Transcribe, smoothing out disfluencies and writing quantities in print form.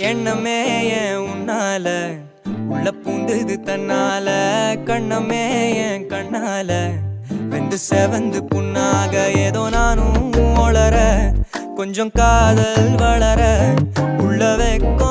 எண்ணமே ஏன் உன்னால உள்ள பூந்தது தன்னால கண்ணமே ஏன் கண்ணால வெந்து செவந்து புண்ணாக ஏதோ நானும் ஒளர கொஞ்சம் காதல் வளர உள்ள வெக்கம்